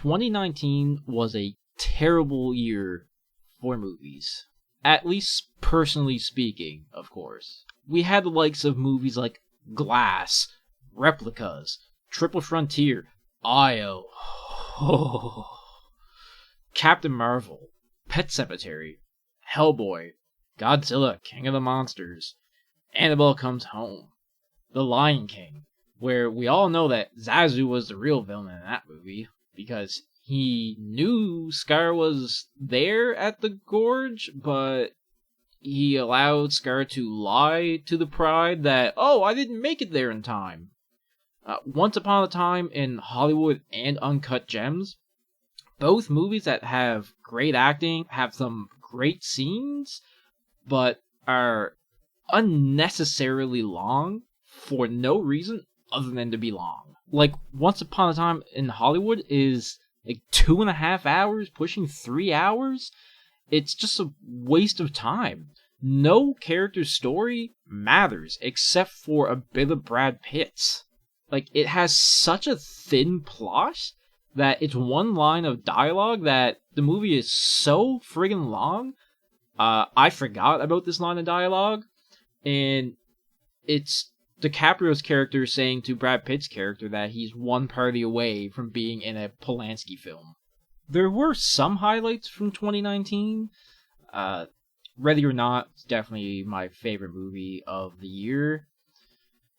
2019 was a terrible year for movies. At least personally speaking, of course. We had the likes of movies like Glass, Replicas, Triple Frontier, Io, Captain Marvel, Pet Sematary, Hellboy, Godzilla, King of the Monsters, Annabelle Comes Home, The Lion King, where we all know that Zazu was the real villain in that movie, because he knew Scar was there at the gorge, but he allowed Scar to lie to the Pride that, oh, I didn't make it there in time. Once Upon a Time in Hollywood and Uncut Gems, both movies that have great acting, have some great scenes, but are unnecessarily long for no reason other than to be long. Like, Once Upon a Time in Hollywood is like 2.5 hours, pushing 3 hours. It's just a waste of time. No character's story matters except for a bit of Brad Pitt's. Like, it has such a thin plot that it's one line of dialogue that the movie is so friggin' long. I forgot about this line of dialogue, and it's DiCaprio's character saying to Brad Pitt's character that he's one party away from being in a Polanski film. There were some highlights from 2019. Ready or Not, it's definitely my favorite movie of the year.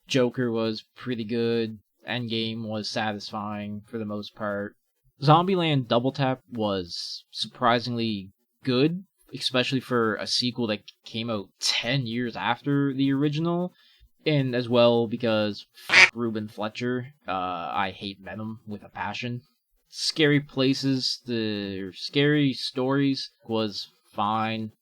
Joker was pretty good. Endgame was satisfying for the most part. Zombieland Double Tap was surprisingly good, especially for a sequel that came out 10 years after the original. And as well because Ruben Fletcher. I hate Venom with a passion. Scary Places, the Scary Stories was fine.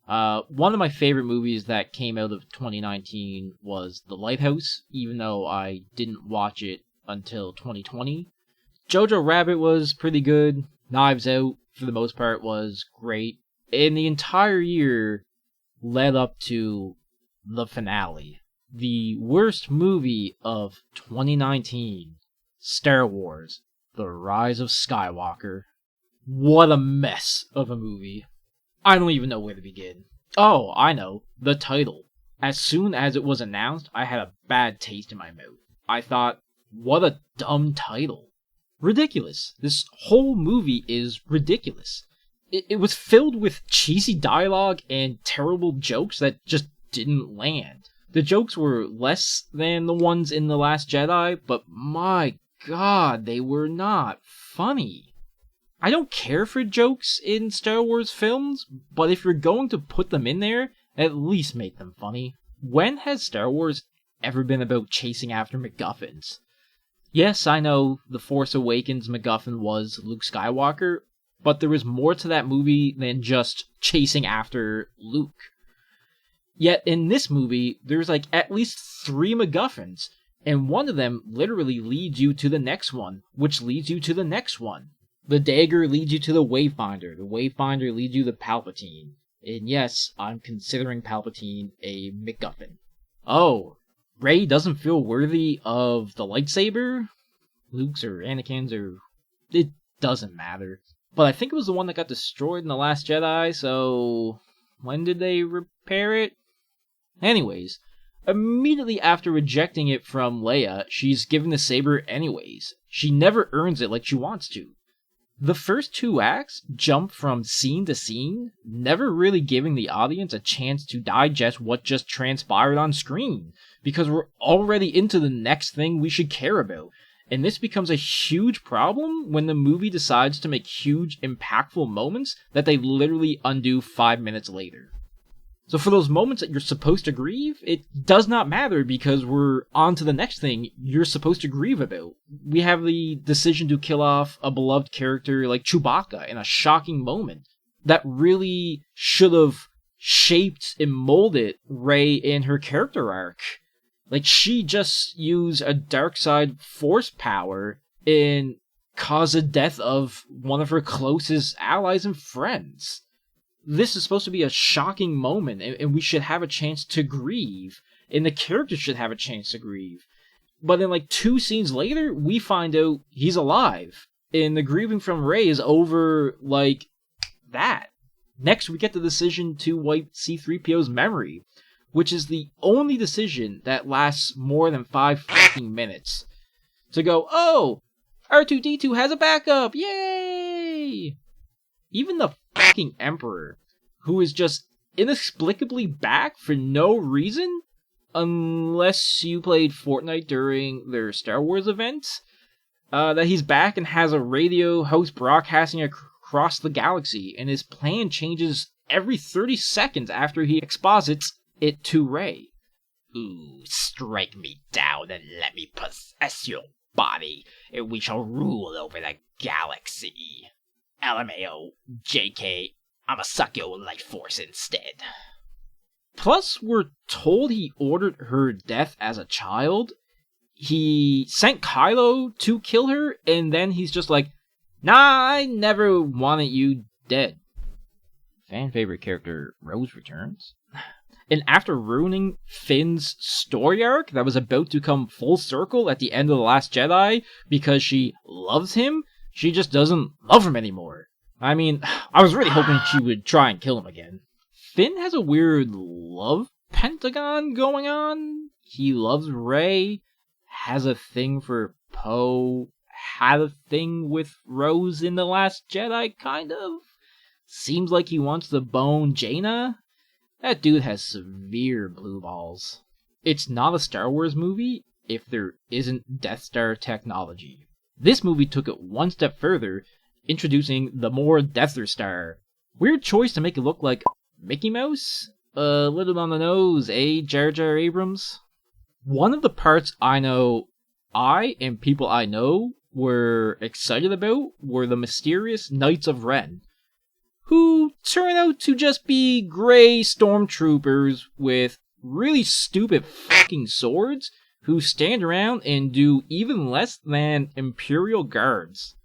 One of my favorite movies that came out of 2019 was The Lighthouse, even though I didn't watch it until 2020. Jojo Rabbit was pretty good. Knives Out, for the most part, was great. And the entire year led up to the finale. The worst movie of 2019, Star Wars, The Rise of Skywalker. What a mess of a movie. I don't even know where to begin. Oh, I know. The title. As soon as it was announced, I had a bad taste in my mouth. I thought, what a dumb title. Ridiculous. This whole movie is ridiculous. It was filled with cheesy dialogue and terrible jokes that just didn't land. The jokes were less than the ones in The Last Jedi, but my god, they were not funny. I don't care for jokes in Star Wars films, but if you're going to put them in there, at least make them funny. When has Star Wars ever been about chasing after MacGuffins? Yes, I know The Force Awakens MacGuffin was Luke Skywalker, but there was more to that movie than just chasing after Luke. Yet in this movie, there's like at least 3 MacGuffins, and one of them literally leads you to the next one, which leads you to the next one. The dagger leads you to the Wavebinder. The Wavebinder leads you to Palpatine. And yes, I'm considering Palpatine a MacGuffin. Oh, Rey doesn't feel worthy of the lightsaber? Luke's or Anakin's or... It doesn't matter. But I think it was the one that got destroyed in The Last Jedi, so... When did they repair it? Anyways, immediately after rejecting it from Leia, she's given the saber anyways. She never earns it like she wants to. The first 2 acts jump from scene to scene, never really giving the audience a chance to digest what just transpired on screen, because we're already into the next thing we should care about. And this becomes a huge problem when the movie decides to make huge, impactful moments that they literally undo 5 minutes later. So for those moments that you're supposed to grieve, it does not matter because we're on to the next thing you're supposed to grieve about. We have the decision to kill off a beloved character like Chewbacca in a shocking moment that really should have shaped and molded Rey in her character arc. Like, she just used a dark side force power and caused the death of one of her closest allies and friends. This is supposed to be a shocking moment, and we should have a chance to grieve, and the character should have a chance to grieve. But then, like, 2 scenes later, we find out he's alive. And the grieving from Rey is over like that. Next, we get the decision to wipe C-3PO's memory, which is the only decision that lasts more than 5 fucking minutes. To go, oh, R2-D2 has a backup, yay! Even the fucking Emperor, who is just inexplicably back for no reason, unless you played Fortnite during their Star Wars event, that he's back and has a radio host broadcasting across the galaxy, and his plan changes every 30 seconds after he exposits it to Rey. Ooh, strike me down and let me possess your body, and we shall rule over the galaxy. LMAO, JK, I'ma suck your life force instead. Plus, we're told he ordered her death as a child. He sent Kylo to kill her, and then he's just like, nah, I never wanted you dead. Fan favorite character Rose returns. And after ruining Finn's story arc that was about to come full circle at the end of The Last Jedi because she loves him, she just doesn't love him anymore. I mean, I was really hoping she would try and kill him again. Finn has a weird love pentagon going on. He loves Rey, has a thing for Poe, had a thing with Rose in The Last Jedi, kind of. Seems like he wants to bone Jaina. That dude has severe blue balls. It's not a Star Wars movie if there isn't Death Star technology. This movie took it one step further, introducing the more Death Star. Weird choice to make it look like Mickey Mouse? A little on the nose, eh, Jar Jar Abrams? One of the parts I know I and people I know were excited about were the mysterious Knights of Ren, who turn out to just be gray stormtroopers with really stupid fucking swords who stand around and do even less than Imperial guards.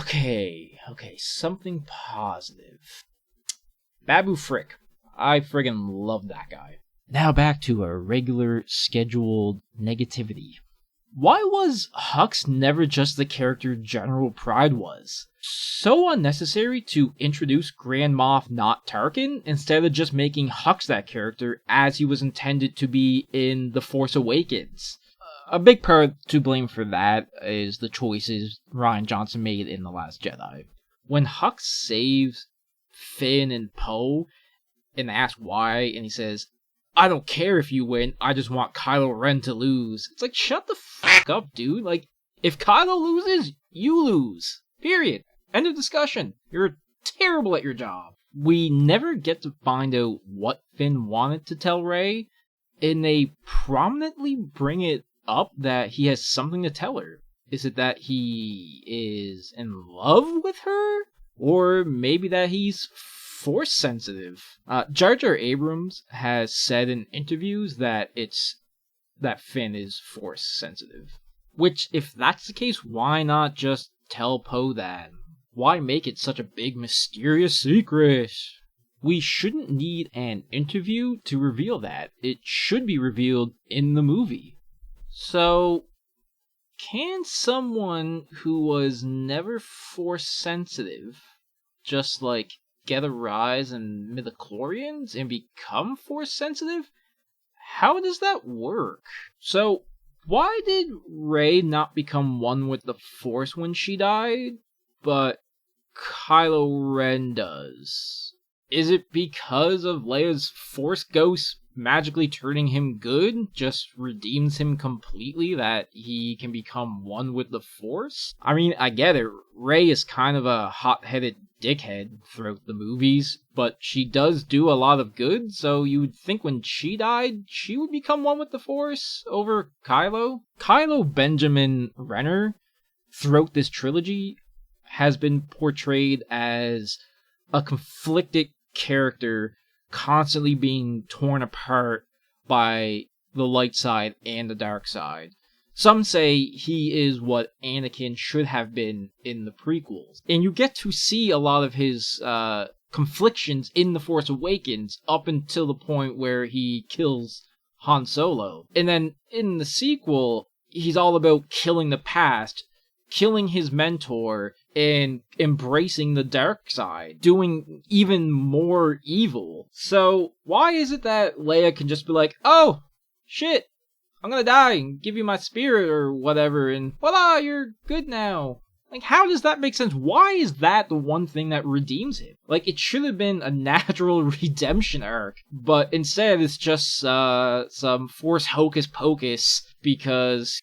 Okay, something positive. Babu Frick. I friggin' love that guy. Now back to a regular, scheduled negativity. Why was Hux never just the character General Pride was? So unnecessary to introduce Grand Moff not Tarkin, instead of just making Hux that character as he was intended to be in The Force Awakens. A big part to blame for that is the choices Rian Johnson made in The Last Jedi. When Hux saves Finn and Poe, and they ask why, and he says, I don't care if you win, I just want Kylo Ren to lose. It's like, shut the fuck up, dude. Like, if Kylo loses, you lose. Period. End of discussion. You're terrible at your job. We never get to find out what Finn wanted to tell Rey, and they prominently bring it up that he has something to tell her. Is it that he is in love with her? Or maybe that he's Force sensitive. Jar Jar Abrams has said in interviews that Finn is Force sensitive. Which, if that's the case, why not just tell Poe that? Why make it such a big mysterious secret? We shouldn't need an interview to reveal that. It should be revealed in the movie. So, can someone who was never Force sensitive just get a rise in midichlorians and become Force sensitive? How does that work? So, why did Rey not become one with the Force when she died, but Kylo Ren does? Is it because of Leia's Force ghost magically turning him good, just redeems him completely, that he can become one with the Force? I mean, I get it. Rey is kind of a hot-headed dickhead throughout the movies, but she does do a lot of good, so you would think when she died, she would become one with the Force over Kylo. Kylo Benjamin Renner, throughout this trilogy, has been portrayed as a conflicted character constantly being torn apart by the light side and the dark side. Some say he is what Anakin should have been in the prequels. And you get to see a lot of his conflictions in The Force Awakens up until the point where he kills Han Solo. And then in the sequel, he's all about killing the past killing his mentor and embracing the dark side, doing even more evil. So why is it that Leia can just be like, oh, shit, I'm gonna die and give you my spirit or whatever, and voila, you're good now? Like, how does that make sense? Why is that the one thing that redeems him? Like, it should have been a natural redemption arc, but instead it's just some Force hocus pocus because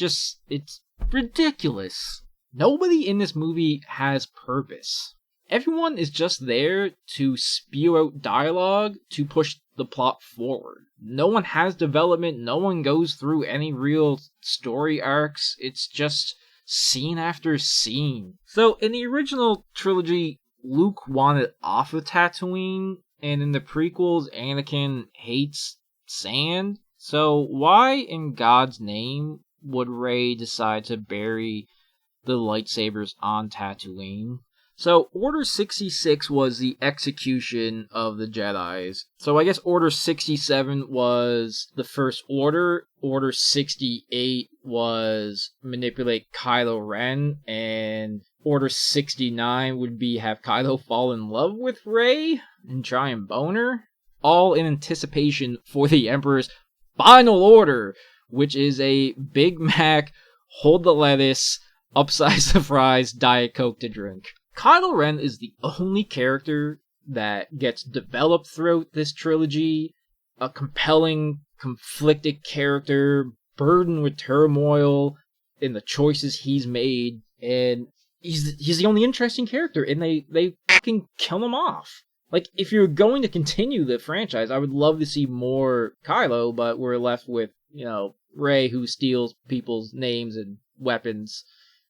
it's ridiculous. Nobody in this movie has purpose. Everyone is just there to spew out dialogue to push the plot forward. No one has development, no one goes through any real story arcs. It's just scene after scene. So, in the original trilogy, Luke wanted off of Tatooine, and in the prequels, Anakin hates sand. So, why in God's name would Rey decide to bury the lightsabers on Tatooine? So, Order 66 was the execution of the Jedis. So, I guess Order 67 was the First Order. Order 68 was manipulate Kylo Ren. And Order 69 would be have Kylo fall in love with Rey and try and bone her. All in anticipation for the Emperor's final order, which is a Big Mac, hold the lettuce, upsize the fries, Diet Coke to drink. Kylo Ren is the only character that gets developed throughout this trilogy, a compelling, conflicted character, burdened with turmoil in the choices he's made, and he's the only interesting character, and they fucking kill him off. Like, if you're going to continue the franchise, I would love to see more Kylo, but we're left with, Rey, who steals people's names and weapons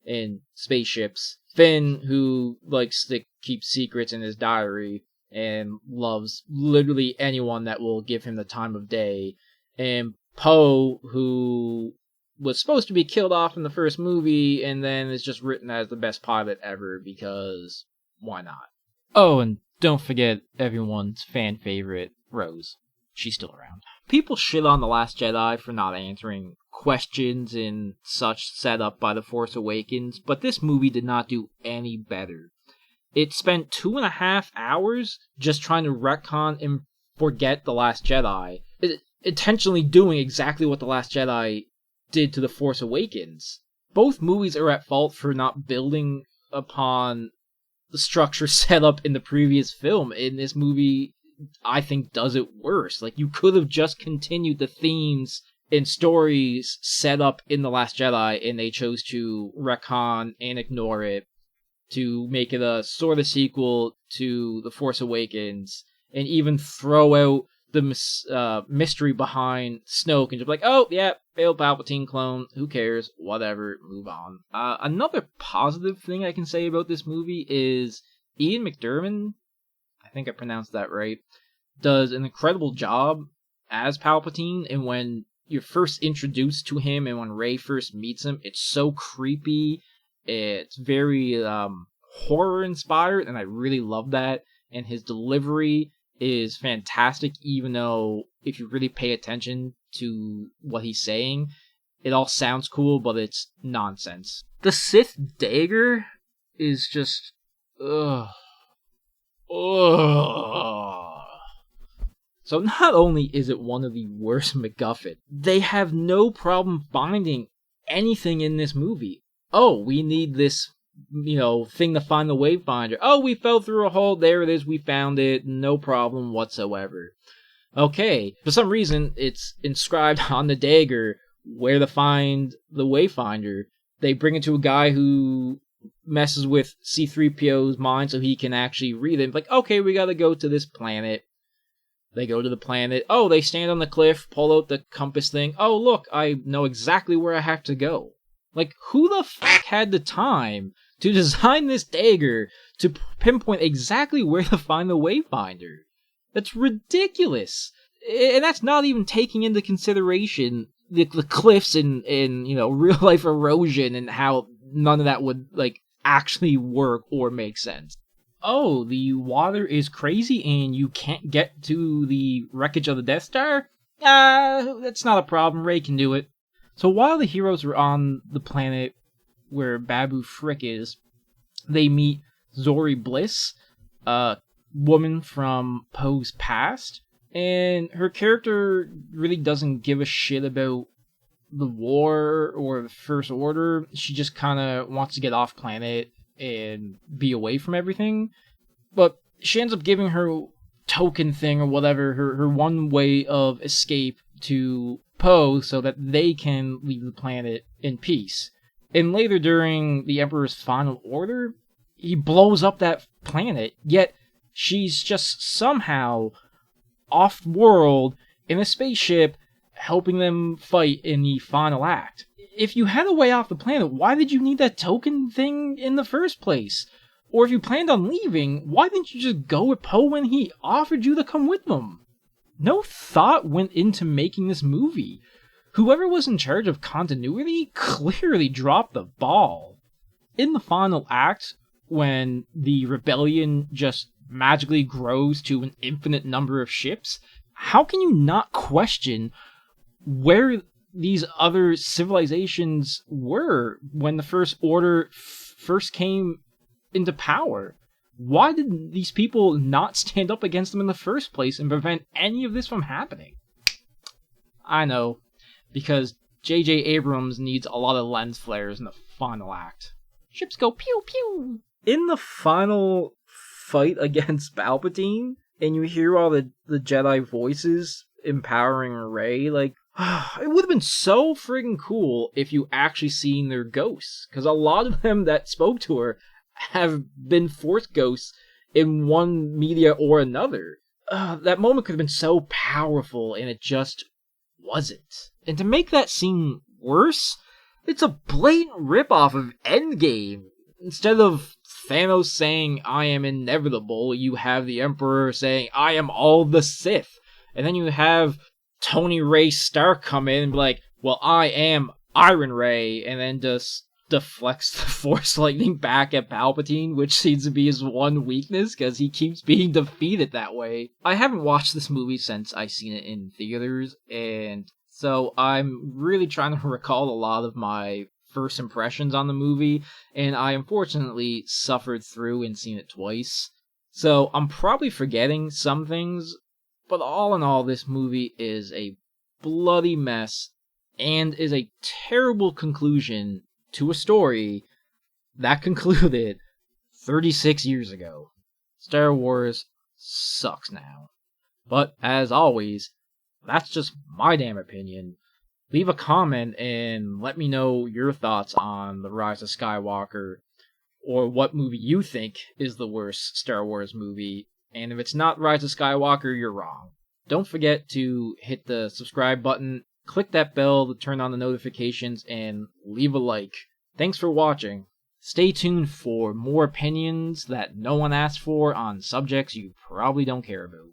and spaceships. Finn, who likes to keep secrets in his diary and loves literally anyone that will give him the time of day. And Poe, who was supposed to be killed off in the first movie and then is just written as the best pilot ever because why not? Oh, and don't forget everyone's fan favorite, Rose. She's still around. People shit on The Last Jedi for not answering questions and such set up by The Force Awakens, but this movie did not do any better. It spent 2.5 hours just trying to retcon and forget The Last Jedi, intentionally doing exactly what The Last Jedi did to The Force Awakens. Both movies are at fault for not building upon the structure set up in the previous film. In this movie, I think, does it worse. Like, you could have just continued the themes and stories set up in The Last Jedi, and they chose to retcon and ignore it to make it a sort of sequel to The Force Awakens, and even throw out the mystery behind Snoke and just be like, oh, yeah, failed Palpatine clone, who cares, whatever, move on. Another positive thing I can say about this movie is Ian McDiarmid, I think I pronounced that right, does an incredible job as Palpatine, and when you're first introduced to him and when Rey first meets him, it's so creepy, it's very horror-inspired, and I really love that, and his delivery is fantastic, even though if you really pay attention to what he's saying, it all sounds cool, but it's nonsense. The Sith dagger is just... ugh. So not only is it one of the worst MacGuffin, they have no problem finding anything in this movie. Oh, we need this, thing to find the Wayfinder. Oh, we fell through a hole, there it is, we found it, no problem whatsoever. Okay, for some reason, it's inscribed on the dagger where to find the Wayfinder. They bring it to a guy who messes with C-3PO's mind so he can actually read it. Like, okay, we gotta go to this planet. They go to the planet. Oh, they stand on the cliff, pull out the compass thing. Oh, look, I know exactly where I have to go. Like, who the fuck had the time to design this dagger to pinpoint exactly where to find the Wayfinder? That's ridiculous. And that's not even taking into consideration the cliffs and real life erosion and how none of that would actually work or make sense. Oh, the water is crazy and you can't get to the wreckage of the Death Star? That's not a problem, Rey can do it. So while the heroes were on the planet where Babu Frick is, they meet Zori Bliss, a woman from Poe's past, and her character really doesn't give a shit about the war or the First Order. She just kind of wants to get off planet and be away from everything. But she ends up giving her token thing or whatever, her one way of escape to Poe so that they can leave the planet in peace. And later during the Emperor's Final Order, he blows up that planet, yet she's just somehow off-world in a spaceship helping them fight in the final act. If you had a way off the planet, why did you need that token thing in the first place? Or if you planned on leaving, why didn't you just go with Poe when he offered you to come with them? No thought went into making this movie. Whoever was in charge of continuity clearly dropped the ball. In the final act, when the rebellion just magically grows to an infinite number of ships, how can you not question where these other civilizations were when the First Order first came into power? Why did these people not stand up against them in the first place and prevent any of this from happening? I know, because J.J. Abrams needs a lot of lens flares in the final act. Ships go pew pew. In the final fight against Palpatine, and you hear all the Jedi voices empowering Rey, like, it would have been so friggin' cool if you actually seen their ghosts, because a lot of them that spoke to her have been Force ghosts in one media or another. That moment could have been so powerful, and it just wasn't. And to make that scene worse, it's a blatant ripoff of Endgame. Instead of Thanos saying, "I am inevitable," you have the Emperor saying, "I am all the Sith." And then you have Tony Ray Stark come in and be like, "Well, I am Iron Ray," and then just deflects the Force lightning back at Palpatine, which seems to be his one weakness, because he keeps being defeated that way. I haven't watched this movie since I seen it in theaters, and so I'm really trying to recall a lot of my first impressions on the movie, and I unfortunately suffered through and seen it twice. So I'm probably forgetting some things, but all in all, this movie is a bloody mess, and is a terrible conclusion to a story that concluded 36 years ago. Star Wars sucks now. But as always, that's just my damn opinion. Leave a comment and let me know your thoughts on The Rise of Skywalker, or what movie you think is the worst Star Wars movie. And if it's not Rise of Skywalker, you're wrong. Don't forget to hit the subscribe button, click that bell to turn on the notifications, and leave a like. Thanks for watching. Stay tuned for more opinions that no one asked for on subjects you probably don't care about.